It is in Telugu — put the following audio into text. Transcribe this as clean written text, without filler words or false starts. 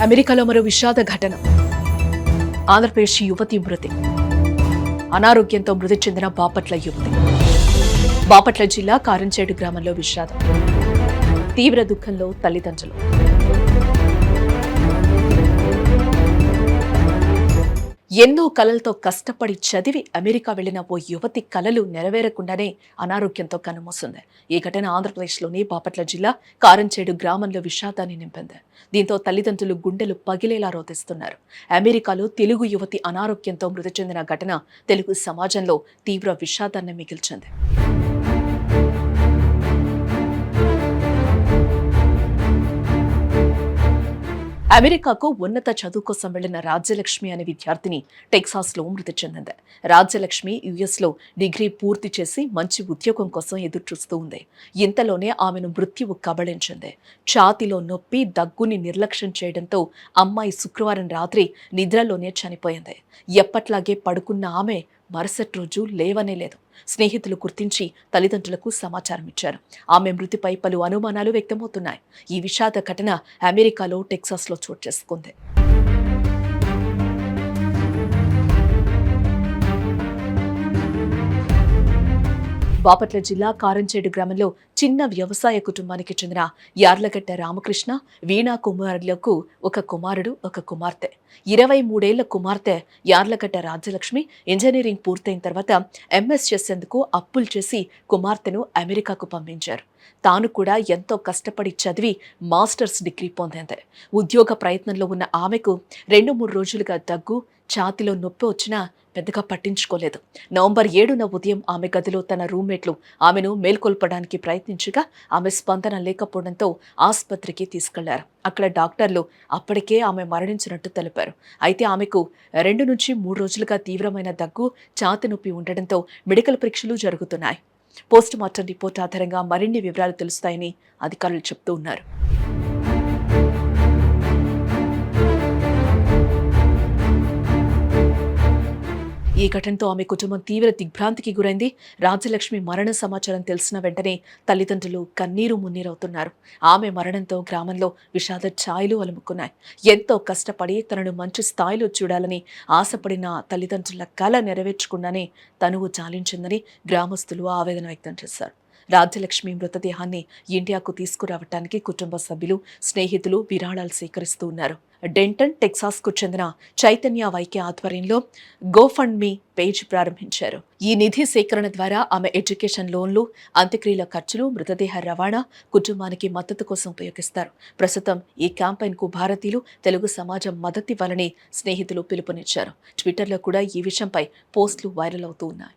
అమెరికాలో మరో విషాద ఘటన. ఆంధ్రప్రదేశ్ యువతి మృతి. అనారోగ్యంతో మృతి చెందిన బాపట్ల యువతి. బాపట్ల జిల్లా కారంచేడు గ్రామంలో విషాదం. తీవ్ర దుఃఖంలో తల్లిదండ్రులు. ఎన్నో కలలతో కష్టపడి చదివి అమెరికా వెళ్లిన ఓ యువతి కలలు నెరవేరకుండానే అనారోగ్యంతో కన్నుమూసింది. ఈ ఘటన ఆంధ్రప్రదేశ్లోని బాపట్ల జిల్లా కారంచేడు గ్రామంలో విషాదాన్ని నింపింది. దీంతో తల్లిదండ్రులు గుండెలు పగిలేలా రోధిస్తున్నారు. అమెరికాలో తెలుగు యువతి అనారోగ్యంతో మృతి చెందిన ఘటన తెలుగు సమాజంలో తీవ్ర విషాదాన్ని మిగిల్చింది. అమెరికాకు ఉన్నత చదువు కోసం వెళ్లిన రాజ్యలక్ష్మి అనే విద్యార్థిని టెక్సాస్లో మృతి చెందింది. రాజ్యలక్ష్మి యుఎస్లో డిగ్రీ పూర్తి చేసి మంచి ఉద్యోగం కోసం ఎదురుచూస్తూ ఉంది. ఇంతలోనే ఆమెను మృత్యువు కబళించింది. ఛాతీలో నొప్పి, దగ్గుని నిర్లక్ష్యం చేయడంతో అమ్మాయి శుక్రవారం రాత్రి నిద్రలోనే చనిపోయింది. ఎప్పట్లాగే పడుకున్న ఆమె మరుసటి రోజు లేవనే లేదు. స్నేహితులు గుర్తించి తల్లిదండ్రులకు సమాచారం ఇచ్చారు. ఆమె మృతిపై పలు అనుమానాలు వ్యక్తమవుతున్నాయి. ఈ విషాద ఘటన అమెరికాలో టెక్సాస్లో చోటు చేసుకుంది. బాపట్ల జిల్లా కారంచేడు గ్రామంలో చిన్న వ్యవసాయ కుటుంబానికి చెందిన యార్లగడ్డ రామకృష్ణ, వీణా కుమారులకు ఒక కుమారుడు, ఒక కుమార్తె. 23 ఏళ్ల కుమార్తె యార్లగడ్డ రాజ్యలక్ష్మి ఇంజనీరింగ్ పూర్తయిన తర్వాత ఎంఎస్ చేసేందుకు అప్పులు చేసి కుమార్తెను అమెరికాకు పంపించారు. తాను కూడా ఎంతో కష్టపడి చదివి మాస్టర్స్ డిగ్రీ పొందింది. ఉద్యోగ ప్రయత్నంలో ఉన్న ఆమెకు 2-3 రోజులుగా దగ్గు, ఛాతిలో నొప్పి వచ్చినా పెద్దగా పట్టించుకోలేదు. నవంబర్ 7న ఉదయం ఆమె గదిలో తన రూమ్మేట్లు ఆమెను మేల్కొల్పడానికి ప్రయత్నించగా ఆమె స్పందన లేకపోవడంతో ఆసుపత్రికి తీసుకెళ్లారు. అక్కడ డాక్టర్లు అప్పటికే ఆమె మరణించినట్టు తెలిపారు. అయితే ఆమెకు 2 నుంచి 3 రోజులుగా తీవ్రమైన దగ్గు, ఛాతి నొప్పి ఉండడంతో మెడికల్ పరీక్షలు జరుగుతున్నాయి. పోస్టుమార్టం రిపోర్ట్ ఆధారంగా మరిన్ని వివరాలు తెలుస్తాయని అధికారులు చెబుతూ ఉన్నారు. ఈ ఘటనతో ఆమె కుటుంబం తీవ్ర దిగ్భ్రాంతికి గురైంది. రాజ్యలక్ష్మి మరణ సమాచారం తెలిసిన వెంటనే తల్లిదండ్రులు కన్నీరు మున్నీరవుతున్నారు. ఆమె మరణంతో గ్రామంలో విషాద ఛాయలు అలుముకున్నాయి. ఎంతో కష్టపడి తనను మంచి స్థాయిలో చూడాలని ఆశపడిన తల్లిదండ్రుల కల నెరవేర్చకుండానే తనువు చాలించిందని గ్రామస్తులు ఆవేదన వ్యక్తం చేశారు. రాజ్యలక్ష్మి మృతదేహాన్ని ఇండియాకు తీసుకురావటానికి కుటుంబ సభ్యులు, స్నేహితులు విరాళాలు సేకరిస్తూ ఉన్నారు. డెంటన్, టెక్సాస్కు చెందిన చైతన్య వైకే ఆధ్వర్యంలో గోఫండ్మీ పేజ్ ప్రారంభించారు. ఈ నిధి సేకరణ ద్వారా ఆమె ఎడ్యుకేషన్ లోన్లు, అంత్యక్రియల ఖర్చులు, మృతదేహ రవాణా, కుటుంబానికి మద్దతు కోసం ఉపయోగిస్తారు. ప్రస్తుతం ఈ క్యాంపెయిన్కు భారతీయులు, తెలుగు సమాజం మద్దతు ఇవ్వాలని స్నేహితులు పిలుపునిచ్చారు. ట్విట్టర్లో కూడా ఈ విషయంపై పోస్టులు వైరల్ అవుతూ ఉన్నాయి.